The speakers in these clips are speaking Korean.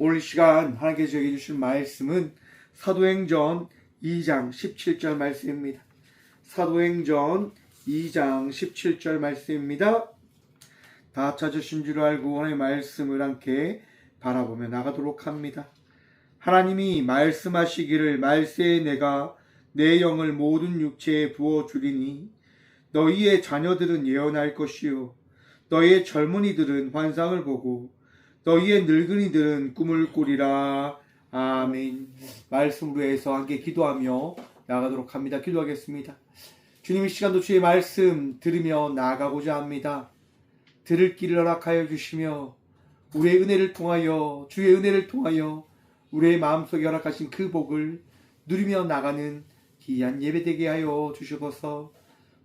오늘 시간 하나님께서 저에게 주신 말씀은 사도행전 2장 17절 말씀입니다. 사도행전 2장 17절 말씀입니다. 다 찾으신 줄 알고 하나님의 말씀을 함께 바라보며 나가도록 합니다. 하나님이 말씀하시기를 말세에 내가 내 영을 모든 육체에 부어주리니 너희의 자녀들은 예언할 것이요 너희의 젊은이들은 환상을 보고 너희의 늙은이들은 꿈을 꾸리라. 아멘. 말씀으로 해서 함께 기도하며 나가도록 합니다. 기도하겠습니다. 주님, 이 시간도 주의 말씀 들으며 나아가고자 합니다. 들을 길을 허락하여 주시며 우리의 은혜를 통하여, 주의 은혜를 통하여 우리의 마음속에 허락하신 그 복을 누리며 나가는 귀한 예배되게 하여 주시옵소서.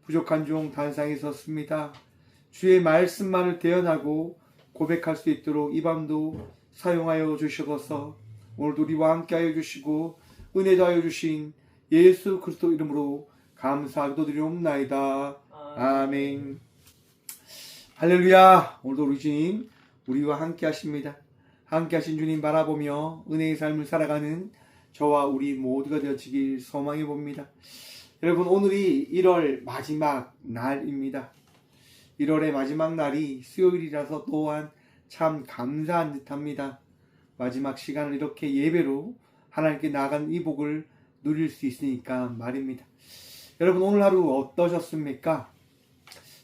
부족한 종 단상에 섰습니다. 주의 말씀만을 대언하고 고백할 수 있도록 이 밤도 사용하여 주시옵소서. 오늘도 우리와 함께하여 주시고 은혜 더하여 주신 예수 그리스도 이름으로 감사하기도 드리옵나이다. 아멘. 할렐루야. 오늘도 우리 주님 우리와 함께하십니다. 함께하신 주님 바라보며 은혜의 삶을 살아가는 저와 우리 모두가 되어지길 소망해 봅니다. 여러분, 오늘이 1월 마지막 날입니다. 1월의 마지막 날이 수요일이라서 또한 참 감사한 듯합니다. 마지막 시간을 이렇게 예배로 하나님께 나아간 이 복을 누릴 수 있으니까 말입니다. 여러분, 오늘 하루 어떠셨습니까?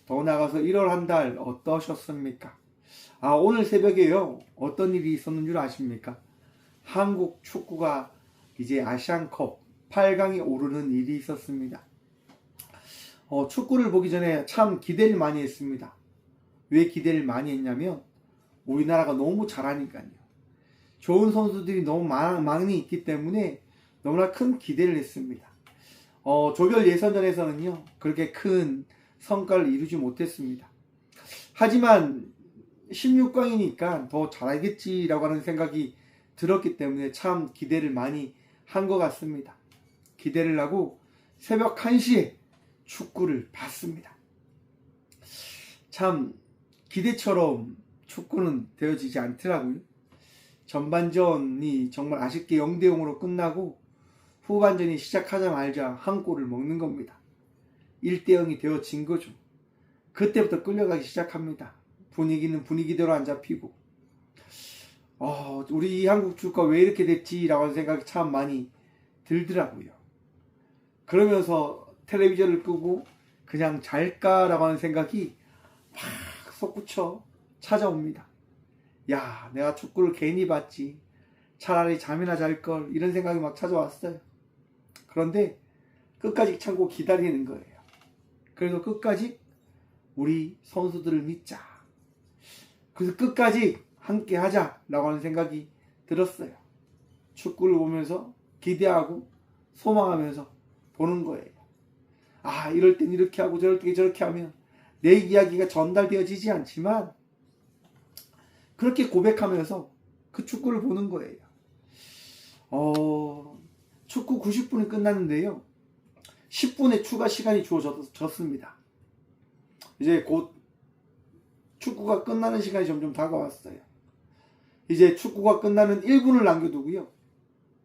더 나아가서 1월 한 달 어떠셨습니까? 오늘 새벽에요, 어떤 일이 있었는 줄 아십니까? 한국 축구가 이제 아시안컵 8강에 오르는 일이 있었습니다. 축구를 보기 전에 참 기대를 많이 했습니다. 왜 기대를 많이 했냐면 우리나라가 너무 잘하니까요. 좋은 선수들이 너무 많이 있기 때문에 너무나 큰 기대를 했습니다. 조별 예선전에서는요, 그렇게 큰 성과를 이루지 못했습니다. 하지만 16강이니까 더 잘하겠지라고 하는 생각이 들었기 때문에 참 기대를 많이 한 것 같습니다. 기대를 하고 새벽 1시에 축구를 봤습니다. 참 기대처럼 축구는 되어지지 않더라고요. 전반전이 정말 아쉽게 0대0으로 끝나고 후반전이 시작하자마자 한 골을 먹는 겁니다. 1대0이 되어진 거죠. 그때부터 끌려가기 시작합니다. 분위기는 분위기대로 안 잡히고 우리 한국 축구가 왜 이렇게 됐지라고 하는 생각이 참 많이 들더라고요. 그러면서 텔레비전을 끄고 그냥 잘까라고 하는 생각이 막 솟구쳐 찾아옵니다. 야, 내가 축구를 괜히 봤지. 차라리 잠이나 잘걸. 이런 생각이 막 찾아왔어요. 그런데 끝까지 참고 기다리는 거예요. 그래서 끝까지 우리 선수들을 믿자. 그래서 끝까지 함께 하자라고 하는 생각이 들었어요. 축구를 보면서 기대하고 소망하면서 보는 거예요. 이럴 땐 이렇게 하고 저럴 때 저렇게 하면 내 이야기가 전달되어지지 않지만 그렇게 고백하면서 그 축구를 보는 거예요. 축구 90분이 끝났는데요, 10분의 추가 시간이 주어졌습니다. 이제 곧 축구가 끝나는 시간이 점점 다가왔어요. 이제 축구가 끝나는 1분을 남겨두고요,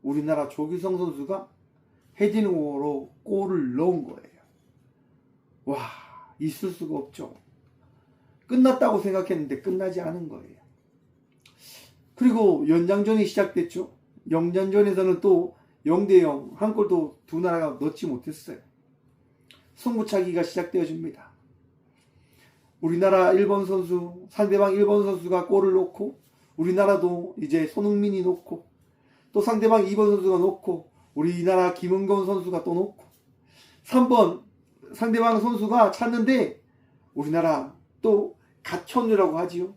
우리나라 조규성 선수가 헤딩으로 골을 넣은 거예요. 와, 있을 수가 없죠. 끝났다고 생각했는데 끝나지 않은 거예요. 그리고 연장전이 시작됐죠. 연장전에서는 또 0대0 한 골도 두 나라가 넣지 못했어요. 승부차기가 시작되어집니다. 우리나라 1번 선수, 상대방 1번 선수가 골을 넣고 우리나라도 이제 손흥민이 넣고 또 상대방 2번 선수가 넣고 우리나라 김은건 선수가 또 넣고 3번 상대방 선수가 찼는데 우리나라 또 가천유라고 하지요.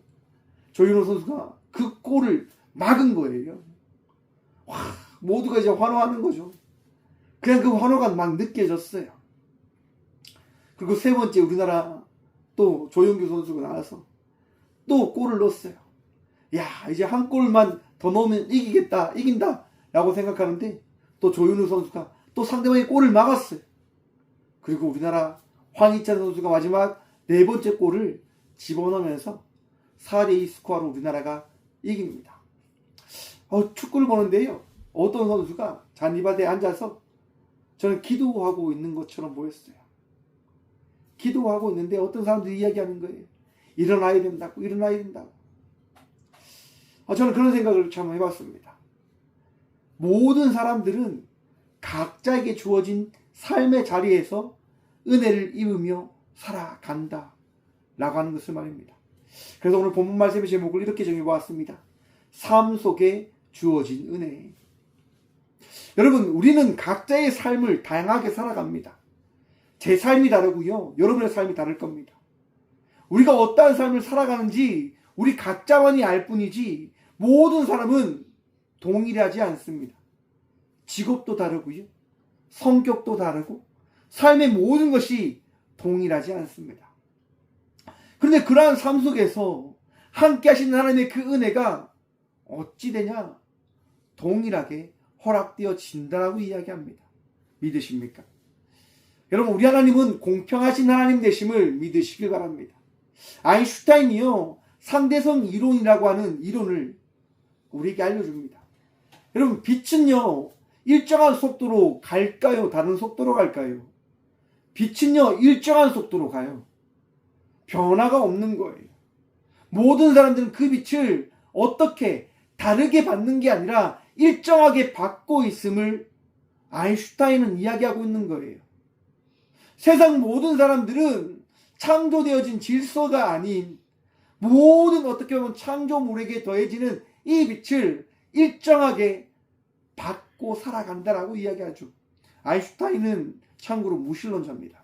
조윤호 선수가 그 골을 막은 거예요. 와, 모두가 이제 환호하는 거죠. 그냥 그 환호가 막 느껴졌어요. 그리고 세 번째 우리나라 또 조영규 선수가 나와서 또 골을 넣었어요. 야, 이제 한 골만 더 넣으면 이긴다 라고 생각하는데 또 조윤우 선수가 또 상대방의 골을 막았어요. 그리고 우리나라 황희찬 선수가 마지막 네 번째 골을 집어넣으면서 4대2 스코어로 우리나라가 이깁니다. 축구를 보는데요. 어떤 선수가 잔디밭에 앉아서 저는 기도하고 있는 것처럼 보였어요. 기도하고 있는데 어떤 사람들이 이야기하는 거예요. 일어나야 된다고, 일어나야 된다고. 저는 그런 생각을 참 해봤습니다. 모든 사람들은 각자에게 주어진 삶의 자리에서 은혜를 입으며 살아간다 라고 하는 것을 말입니다. 그래서 오늘 본문 말씀의 제목을 이렇게 정해보았습니다. 삶 속에 주어진 은혜. 여러분, 우리는 각자의 삶을 다양하게 살아갑니다. 제 삶이 다르고요, 여러분의 삶이 다를 겁니다. 우리가 어떠한 삶을 살아가는지 우리 각자만이 알 뿐이지 모든 사람은 동일하지 않습니다. 직업도 다르고요, 성격도 다르고 삶의 모든 것이 동일하지 않습니다. 그런데 그러한 삶 속에서 함께 하시는 하나님의 그 은혜가 어찌 되냐? 동일하게 허락되어진다라고 이야기합니다. 믿으십니까? 여러분, 우리 하나님은 공평하신 하나님 되심을 믿으시길 바랍니다. 아인슈타인이요, 상대성 이론이라고 하는 이론을 우리에게 알려줍니다. 여러분, 빛은요 일정한 속도로 갈까요? 다른 속도로 갈까요? 빛은요 일정한 속도로 가요. 변화가 없는 거예요. 모든 사람들은 그 빛을 어떻게 다르게 받는 게 아니라 일정하게 받고 있음을 아인슈타인은 이야기하고 있는 거예요. 세상 모든 사람들은 창조되어진 질서가 아닌 모든 어떻게 보면 창조물에게 더해지는 이 빛을 일정하게 받고 살아간다라고 이야기하죠. 아인슈타인은 참고로 무신론자입니다.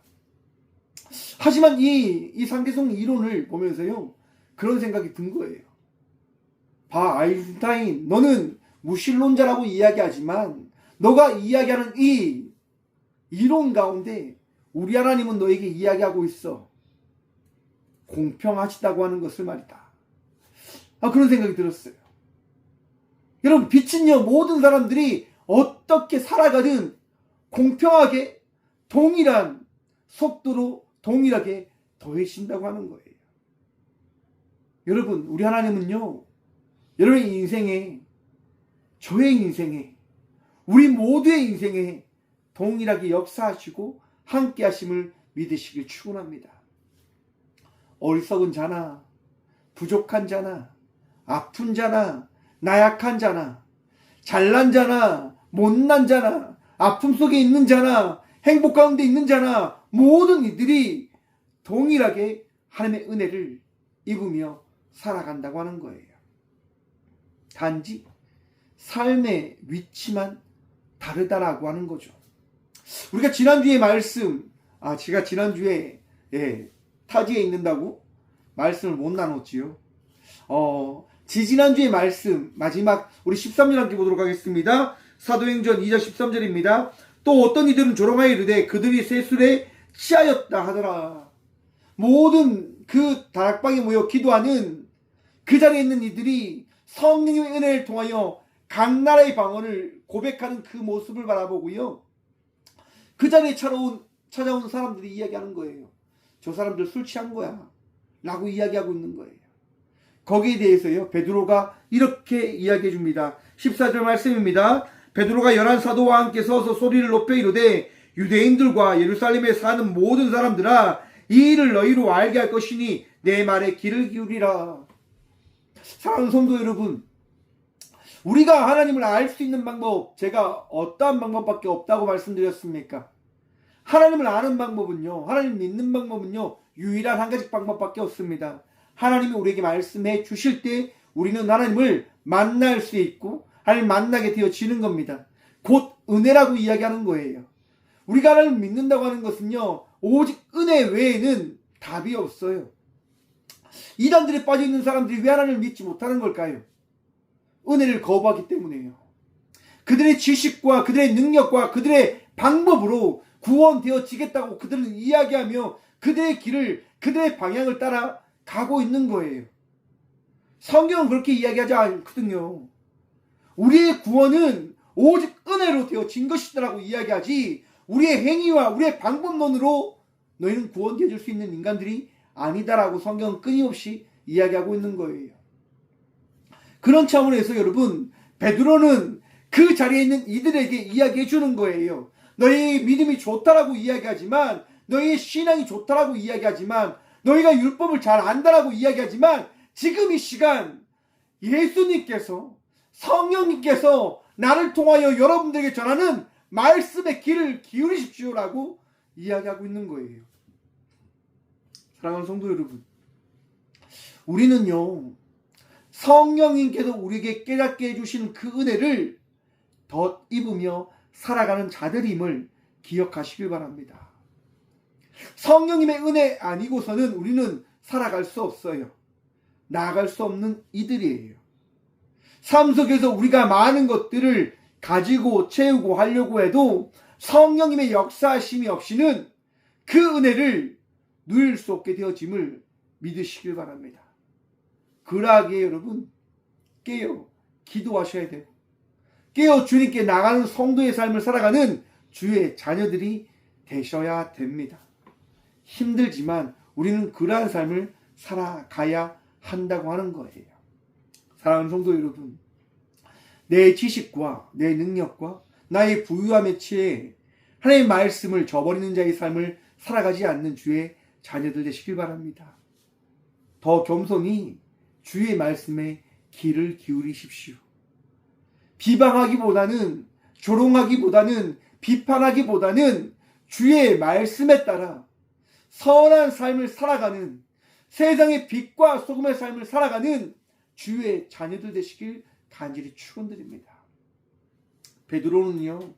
하지만 이 상대성 이론을 보면서요, 그런 생각이 든 거예요. 봐, 아인슈타인, 너는 무신론자라고 이야기하지만 너가 이야기하는 이 이론 가운데 우리 하나님은 너에게 이야기하고 있어. 공평하시다고 하는 것을 말이다. 그런 생각이 들었어요. 여러분, 빛은요 모든 사람들이 어떻게 살아가든 공평하게 동일한 속도로 동일하게 더해진다고 하는 거예요. 여러분, 우리 하나님은요 여러분의 인생에, 저의 인생에, 우리 모두의 인생에 동일하게 역사하시고 함께 하심을 믿으시길 축원합니다. 어리석은 자나 부족한 자나 아픈 자나 나약한 자나 잘난 자나 못난 자나 아픔 속에 있는 자나 행복 가운데 있는 자나 모든 이들이 동일하게 하나님의 은혜를 입으며 살아간다고 하는 거예요. 단지 삶의 위치만 다르다라고 하는 거죠. 우리가 지난주에 말씀, 제가 지난주에 타지에 있는다고 말씀을 못 나눴지요. 지지난주의 말씀 마지막 우리 13절 함께 보도록 하겠습니다. 사도행전 2장 13절입니다. 또 어떤 이들은 조롱하여 이르되 그들이 세술에 취하였다 하더라. 모든 그 다락방에 모여 기도하는 그 자리에 있는 이들이 성령의 은혜를 통하여 각 나라의 방언을 고백하는 그 모습을 바라보고요, 그 자리에 찾아온 사람들이 이야기하는 거예요. 저 사람들 술 취한 거야 라고 이야기하고 있는 거예요. 거기에 대해서요 베드로가 이렇게 이야기해 줍니다. 14절 말씀입니다. 베드로가 11사도와 함께 서서 소리를 높여 이르되 유대인들과 예루살렘에 사는 모든 사람들아, 이 일을 너희로 알게 할 것이니 내 말에 귀를 기울이라. 사랑하는 성도 여러분, 우리가 하나님을 알 수 있는 방법, 제가 어떠한 방법밖에 없다고 말씀드렸습니까? 하나님을 아는 방법은요, 하나님 믿는 방법은요, 유일한 한 가지 방법밖에 없습니다. 하나님이 우리에게 말씀해 주실 때 우리는 하나님을 만날 수 있고 하나님 만나게 되어지는 겁니다. 곧 은혜라고 이야기하는 거예요. 우리가 하나님을 믿는다고 하는 것은요, 오직 은혜 외에는 답이 없어요. 이단들에 빠져있는 사람들이 왜 하나님을 믿지 못하는 걸까요? 은혜를 거부하기 때문이에요. 그들의 지식과 그들의 능력과 그들의 방법으로 구원되어지겠다고 그들은 이야기하며 그들의 길을, 그들의 방향을 따라 가고 있는 거예요. 성경은 그렇게 이야기하지 않거든요. 우리의 구원은 오직 은혜로 되어진 것이다라고 이야기하지, 우리의 행위와 우리의 방법론으로 너희는 구원되어질 수 있는 인간들이 아니다라고 성경은 끊임없이 이야기하고 있는 거예요. 그런 차원에서 여러분, 베드로는 그 자리에 있는 이들에게 이야기해 주는 거예요. 너희의 믿음이 좋다라고 이야기하지만, 너희의 신앙이 좋다라고 이야기하지만, 너희가 율법을 잘 안다라고 이야기하지만, 지금 이 시간 예수님께서, 성령님께서 나를 통하여 여러분들에게 전하는 말씀의 귀를 기울이십시오라고 이야기하고 있는 거예요. 사랑하는 성도 여러분, 우리는요, 성령님께서 우리에게 깨닫게 해주시는 그 은혜를 덧입으며 살아가는 자들임을 기억하시길 바랍니다. 성령님의 은혜 아니고서는 우리는 살아갈 수 없어요. 나아갈 수 없는 이들이에요. 삶 속에서 우리가 많은 것들을 가지고 채우고 하려고 해도 성령님의 역사하심이 없이는 그 은혜를 누릴 수 없게 되어짐을 믿으시길 바랍니다. 그러하기에 여러분, 깨어 기도하셔야 되고, 깨어 주님께 나가는 성도의 삶을 살아가는 주의 자녀들이 되셔야 됩니다. 힘들지만 우리는 그러한 삶을 살아가야 한다고 하는 거예요. 사랑하는 성도 여러분, 내 지식과 내 능력과 나의 부유함에 취해 하나님의 말씀을 저버리는 자의 삶을 살아가지 않는 주의 자녀들 되시길 바랍니다. 더 겸손히 주의 말씀에 귀를 기울이십시오. 비방하기보다는, 조롱하기보다는, 비판하기보다는 주의 말씀에 따라 선한 삶을 살아가는, 세상의 빛과 소금의 삶을 살아가는 주의 자녀들 되시길 간절히 축원드립니다. 베드로는요,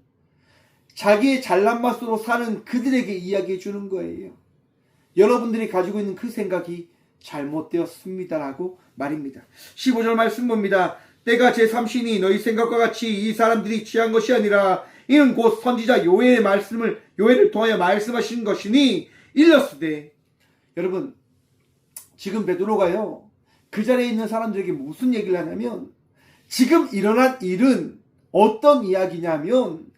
자기의 잘난 맛으로 사는 그들에게 이야기해 주는 거예요. 여러분들이 가지고 있는 그 생각이 잘못되었습니다라고 말입니다. 15절 말씀 봅니다. 때가 제3시니 너희 생각과 같이 이 사람들이 취한 것이 아니라 이는 곧 선지자 요엘을 통하여 말씀하신 것이니 일렀으되. 여러분, 지금 베드로가요, 그 자리에 있는 사람들에게 무슨 얘기를 하냐면, 지금 일어난 일은 어떤 이야기냐면,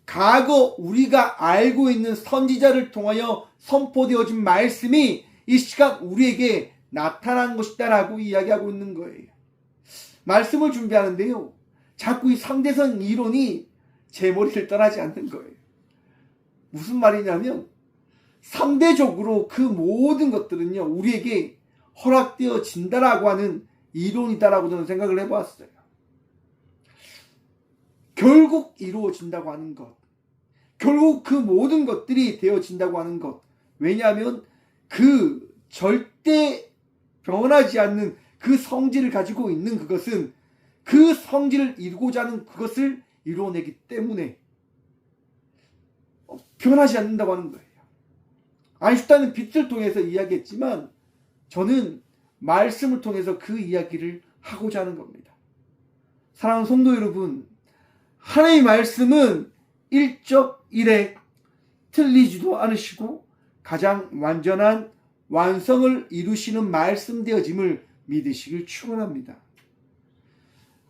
과거 우리가 알고 있는 선지자를 통하여 선포되어진 말씀이 이 시간 우리에게 나타난 것이다라고 이야기하고 있는 거예요. 말씀을 준비하는데요, 자꾸 이 상대성 이론이 제 머리를 떠나지 않는 거예요. 무슨 말이냐면, 상대적으로 그 모든 것들은요, 우리에게 허락되어진다라고 하는 이론이다라고 저는 생각을 해보았어요. 결국 이루어진다고 하는 것, 결국 그 모든 것들이 되어진다고 하는 것. 왜냐하면 그 절대 변하지 않는 그 성질을 가지고 있는 그것은 그 성질을 이루고자 하는 그것을 이루어내기 때문에 변하지 않는다고 하는 거예요. 아인슈타인은 빛을 통해서 이야기했지만 저는 말씀을 통해서 그 이야기를 하고자 하는 겁니다. 사랑하는 성도 여러분, 하나님의 말씀은 일적일액 틀리지도 않으시고 가장 완전한 완성을 이루시는 말씀 되어짐을 믿으시길 축원합니다.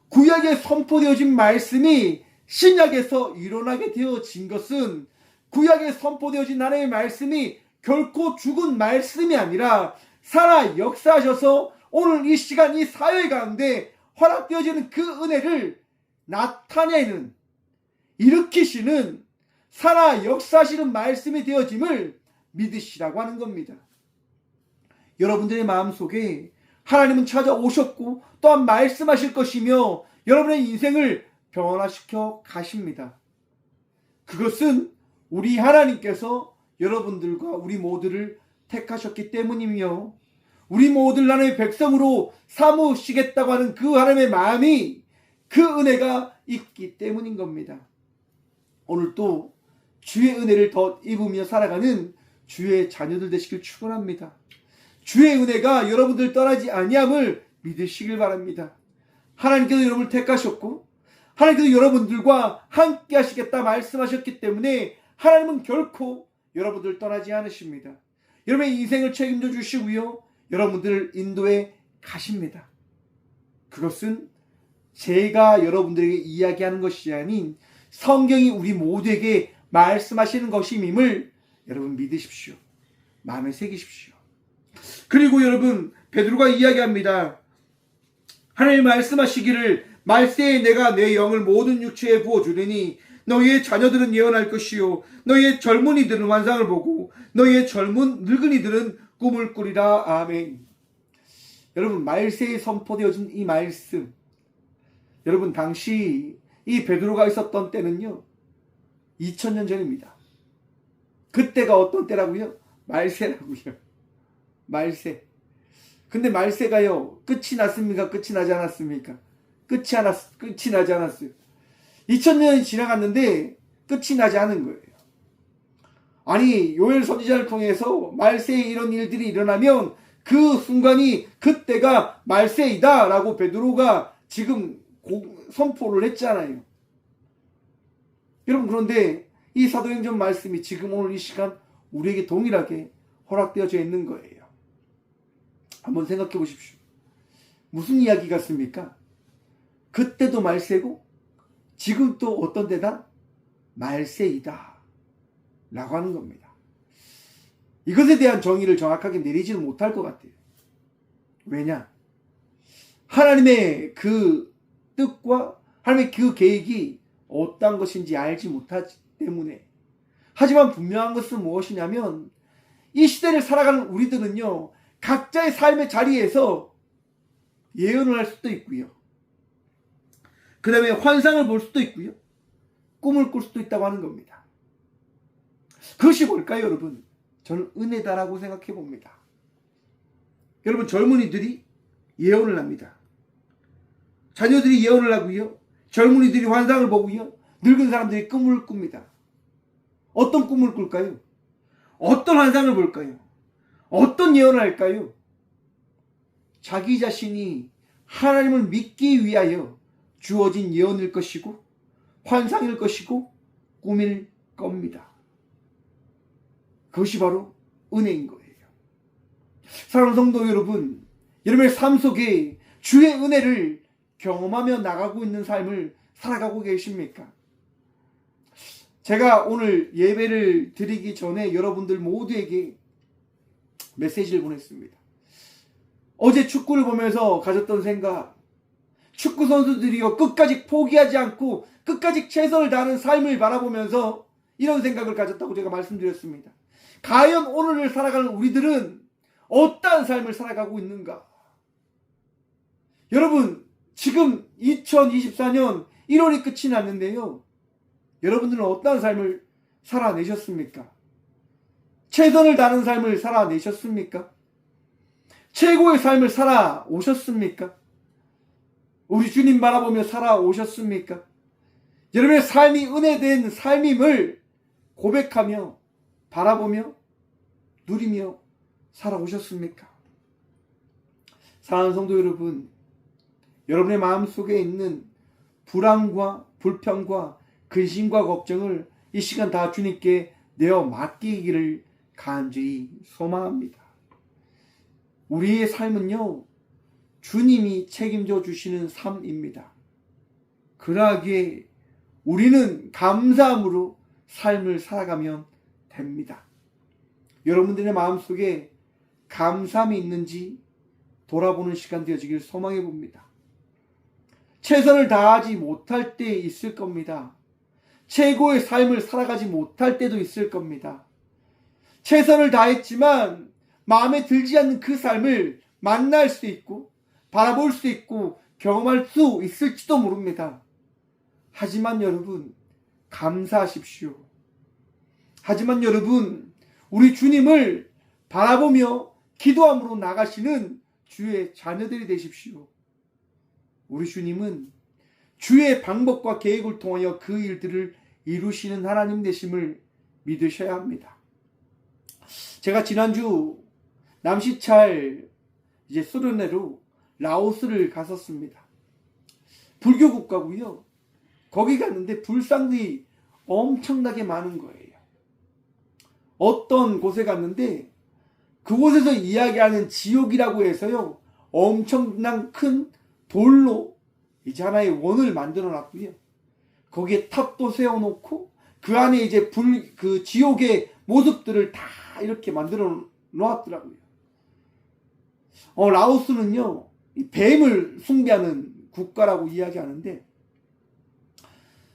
구약에 선포되어진 말씀이 신약에서 일어나게 되어진 것은 구약에 선포되어진 하나님의 말씀이 결코 죽은 말씀이 아니라 살아 역사하셔서 오늘 이 시간 이 사회 가운데 허락되어지는 그 은혜를 나타내는, 일으키시는, 살아 역사하시는 말씀이 되어짐을 믿으시라고 하는 겁니다. 여러분들의 마음속에 하나님은 찾아오셨고 또한 말씀하실 것이며 여러분의 인생을 변화시켜 가십니다. 그것은 우리 하나님께서 여러분들과 우리 모두를 택하셨기 때문이며 우리 모두를 하나님의 백성으로 삼으시겠다고 하는 그 하나님의 마음이, 그 은혜가 있기 때문인 겁니다. 오늘도 주의 은혜를 더 입으며 살아가는 주의 자녀들 되시길 축원합니다. 주의 은혜가 여러분들 떠나지 아니함을 믿으시길 바랍니다. 하나님께서 여러분을 택하셨고 하나님께서 여러분들과 함께 하시겠다 말씀하셨기 때문에 하나님은 결코 여러분들을 떠나지 않으십니다. 여러분의 인생을 책임져 주시고요, 여러분들을 인도해 가십니다. 그것은 제가 여러분들에게 이야기하는 것이 아닌 성경이 우리 모두에게 말씀하시는 것임을 여러분 믿으십시오. 마음에 새기십시오. 그리고 여러분, 베드로가 이야기합니다. 하나님 말씀하시기를 말세에 내가 내 영을 모든 육체에 부어주리니 너희의 자녀들은 예언할 것이요 너희의 젊은이들은 환상을 보고 너희의 젊은 늙은이들은 꿈을 꾸리라. 아멘. 여러분, 말세에 선포되어진 이 말씀, 여러분 당시 이 베드로가 있었던 때는요 2000년 전입니다. 그때가 어떤 때라고요? 말세라고요. 말세. 근데 말세가요 끝이 났습니까? 끝이 나지 않았습니까? 끝이 나지 않았어요. 2000년이 지나갔는데 끝이 나지 않은 거예요. 아니, 요엘 선지자를 통해서 말세에 이런 일들이 일어나면 그 순간이 그때가 말세이다 라고 베드로가 지금 선포를 했잖아요. 여러분, 그런데 이 사도행전 말씀이 지금 오늘 이 시간 우리에게 동일하게 허락되어져 있는 거예요. 한번 생각해 보십시오. 무슨 이야기 같습니까? 그때도 말세고 지금 또 어떤 데다 말세이다 라고 하는 겁니다. 이것에 대한 정의를 정확하게 내리지는 못할 것 같아요. 왜냐? 하나님의 그 뜻과 하나님의 그 계획이 어떠한 것인지 알지 못하기 때문에. 하지만 분명한 것은 무엇이냐면 이 시대를 살아가는 우리들은요 각자의 삶의 자리에서 예언을 할 수도 있고요, 그 다음에 환상을 볼 수도 있고요, 꿈을 꿀 수도 있다고 하는 겁니다. 그것이 뭘까요, 여러분? 저는 은혜다라고 생각해 봅니다. 여러분, 젊은이들이 예언을 합니다. 자녀들이 예언을 하고요, 젊은이들이 환상을 보고요, 늙은 사람들이 꿈을 꿉니다. 어떤 꿈을 꿀까요? 어떤 환상을 볼까요? 어떤 예언을 할까요? 자기 자신이 하나님을 믿기 위하여 주어진 예언일 것이고 환상일 것이고 꿈일 겁니다. 그것이 바로 은혜인 거예요. 사랑하는 성도 여러분, 여러분의 삶 속에 주의 은혜를 경험하며 나가고 있는 삶을 살아가고 계십니까? 제가 오늘 예배를 드리기 전에 여러분들 모두에게 메시지를 보냈습니다. 어제 축구를 보면서 가졌던 생각, 축구 선수들이요 끝까지 포기하지 않고 끝까지 최선을 다하는 삶을 바라보면서 이런 생각을 가졌다고 제가 말씀드렸습니다. 과연 오늘을 살아가는 우리들은 어떠한 삶을 살아가고 있는가? 여러분, 지금 2024년 1월이 끝이 났는데요, 여러분들은 어떠한 삶을 살아내셨습니까? 최선을 다하는 삶을 살아내셨습니까? 최고의 삶을 살아오셨습니까? 우리 주님 바라보며 살아오셨습니까? 여러분의 삶이 은혜된 삶임을 고백하며 바라보며 누리며 살아오셨습니까? 사랑하는 성도 여러분, 여러분의 마음속에 있는 불안과 불평과 근심과 걱정을 이 시간 다 주님께 내어 맡기기를 간절히 소망합니다. 우리의 삶은요 주님이 책임져 주시는 삶입니다. 그러하기에 우리는 감사함으로 삶을 살아가면 됩니다. 여러분들의 마음속에 감사함이 있는지 돌아보는 시간 되어지길 소망해 봅니다. 최선을 다하지 못할 때 있을 겁니다. 최고의 삶을 살아가지 못할 때도 있을 겁니다. 최선을 다했지만 마음에 들지 않는 그 삶을 만날 수 있고 바라볼 수 있고 경험할 수 있을지도 모릅니다. 하지만 여러분, 감사하십시오. 하지만 여러분, 우리 주님을 바라보며 기도함으로 나가시는 주의 자녀들이 되십시오. 우리 주님은 주의 방법과 계획을 통하여 그 일들을 이루시는 하나님 되심을 믿으셔야 합니다. 제가 지난주 남시찰 수련회로 라오스를 갔었습니다. 불교 국가고요. 거기 갔는데 불상들이 엄청나게 많은 거예요. 어떤 곳에 갔는데 그곳에서 이야기하는 지옥이라고 해서요, 엄청난 큰 돌로 이제 하나의 원을 만들어 놨고요. 거기에 탑도 세워놓고 그 안에 이제 그 지옥의 모습들을 다 이렇게 만들어 놓았더라고요. 라오스는요, 뱀을 숭배하는 국가라고 이야기하는데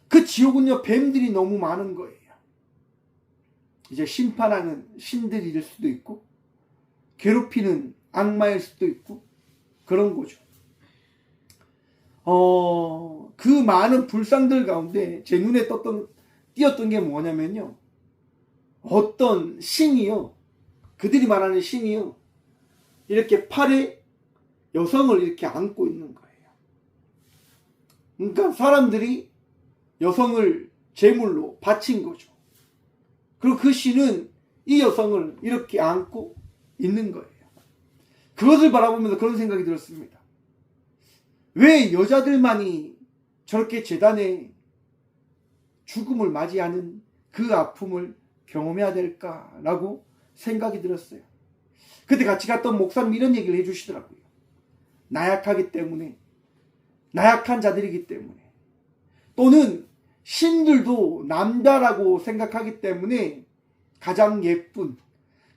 그 지옥은요 뱀들이 너무 많은 거예요. 이제 심판하는 신들일 수도 있고 괴롭히는 악마일 수도 있고 그런 거죠. 그 많은 불상들 가운데 제 눈에 띄었던 게 뭐냐면요. 어떤 신이요. 그들이 말하는 신이요. 이렇게 팔에 여성을 이렇게 안고 있는 거예요. 그러니까 사람들이 여성을 제물로 바친 거죠. 그리고 그 신은 이 여성을 이렇게 안고 있는 거예요. 그것을 바라보면서 그런 생각이 들었습니다. 왜 여자들만이 저렇게 재단에 죽음을 맞이하는 그 아픔을 경험해야 될까라고 생각이 들었어요. 그때 같이 갔던 목사님 이런 얘기를 해주시더라고요. 나약하기 때문에, 나약한 자들이기 때문에, 또는 신들도 남자라고 생각하기 때문에 가장 예쁜,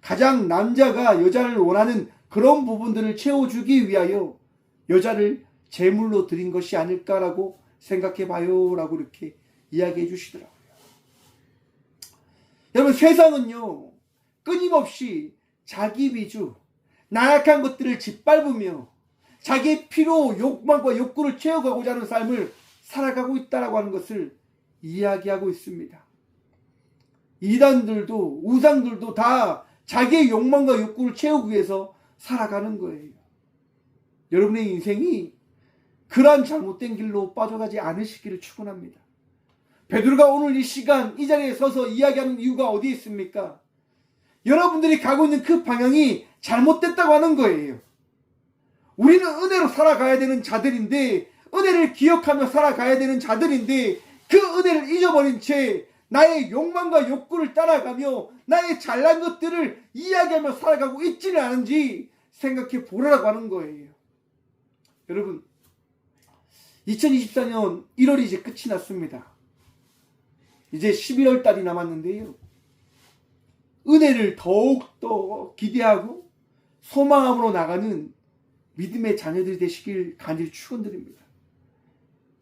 가장 남자가 여자를 원하는 그런 부분들을 채워주기 위하여 여자를 제물로 드린 것이 아닐까라고 생각해봐요 라고 이렇게 이야기해 주시더라고요. 여러분, 세상은요 끊임없이 자기 위주, 나약한 것들을 짓밟으며 자기의 피로 욕망과 욕구를 채워가고자 하는 삶을 살아가고 있다라고 하는 것을 이야기하고 있습니다. 이단들도 우상들도 다 자기의 욕망과 욕구를 채우기 위해서 살아가는 거예요. 여러분의 인생이 그러한 잘못된 길로 빠져가지 않으시기를 축원합니다. 베드로가 오늘 이 시간 이 자리에 서서 이야기하는 이유가 어디에 있습니까? 여러분들이 가고 있는 그 방향이 잘못됐다고 하는 거예요. 우리는 은혜로 살아가야 되는 자들인데, 은혜를 기억하며 살아가야 되는 자들인데, 그 은혜를 잊어버린 채 나의 욕망과 욕구를 따라가며 나의 잘난 것들을 이야기하며 살아가고 있지는 않은지 생각해 보라고 하는 거예요. 여러분, 2024년 1월이 이제 끝이 났습니다. 이제 11월 달이 남았는데요. 은혜를 더욱더 기대하고 소망함으로 나가는 믿음의 자녀들이 되시길 간절히 축원드립니다.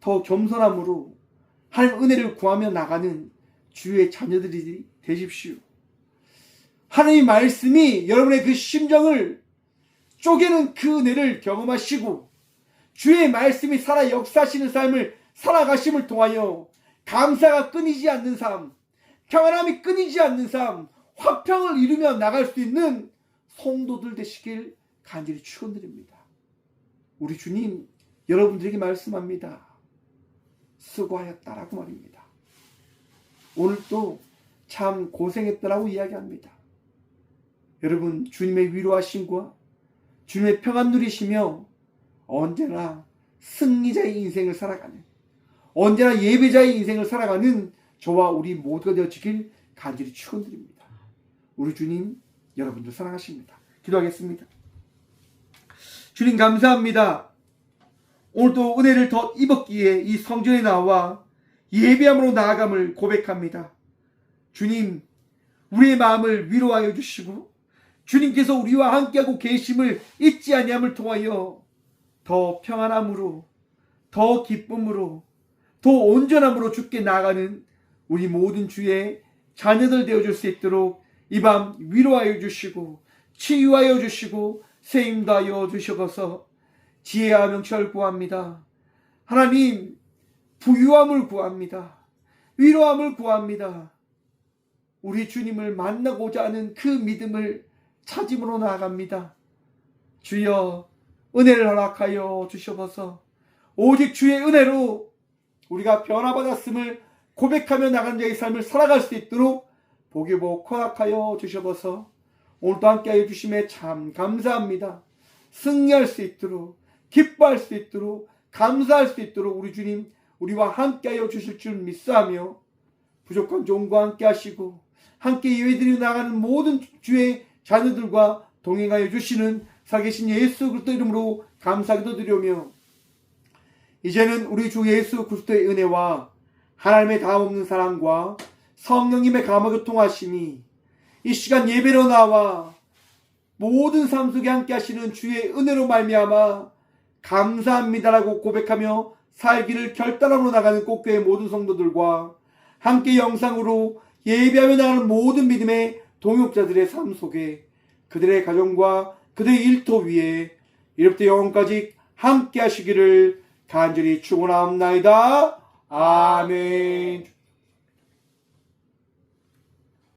더 겸손함으로 하나님 은혜를 구하며 나가는 주의 자녀들이 되십시오. 하나님의 말씀이 여러분의 그 심정을 쪼개는 그 은혜를 경험하시고 주의 말씀이 살아 역사하시는 삶을 살아가심을 통하여 감사가 끊이지 않는 삶, 평안함이 끊이지 않는 삶, 화평을 이루며 나갈 수 있는 성도들 되시길 간절히 축원드립니다. 우리 주님 여러분들에게 말씀합니다. 수고하였다라고 말입니다. 오늘도 참 고생했다라고 이야기합니다. 여러분, 주님의 위로하심과 주님의 평안 누리시며 언제나 승리자의 인생을 살아가는, 언제나 예배자의 인생을 살아가는 저와 우리 모두가 되어지길 간절히 축원드립니다. 우리 주님 여러분들 사랑하십니다. 기도하겠습니다. 주님 감사합니다. 오늘도 은혜를 더 입었기에 이 성전에 나와 예배함으로 나아감을 고백합니다. 주님, 우리의 마음을 위로하여 주시고 주님께서 우리와 함께하고 계심을 잊지 아니함을 통하여 더 평안함으로, 더 기쁨으로, 더 온전함으로 주께 나아가는 우리 모든 주의 자녀들 되어줄 수 있도록 이 밤 위로하여 주시고 치유하여 주시고 세임 다하여 주셔서 지혜와 명철을 구합니다. 하나님, 부유함을 구합니다. 위로함을 구합니다. 우리 주님을 만나고자 하는 그 믿음을 찾음으로 나아갑니다. 주여, 은혜를 허락하여 주셔서 오직 주의 은혜로 우리가 변화받았음을 고백하며 나가는 자의 삶을 살아갈 수 있도록 복유복 허락하여 주셔서 오늘도 함께하여 주심에 참 감사합니다. 승리할 수 있도록, 기뻐할 수 있도록, 감사할 수 있도록 우리 주님 우리와 함께하여 주실 줄 믿사하며 부족한 종과 함께하시고 함께 예배드리며 나가는 모든 주의 자녀들과 동행하여 주시는 살아계신 예수 그리스도 이름으로 감사기도 드리며 이제는 우리 주 예수 그리스도의 은혜와 하나님의 다함없는 사랑과 성령님의 감화 교통하심이 이 시간 예배로 나와 모든 삶 속에 함께 하시는 주의 은혜로 말미암아 감사합니다라고 고백하며 살기를 결단함으로 나가는 꽃교회 모든 성도들과 함께 영상으로 예배하며 나가는 모든 믿음의 동역자들의 삶 속에 그들의 가정과 그들의 일터 위에 이로부터 영원까지 함께 하시기를 간절히 축원하옵나이다. 아멘.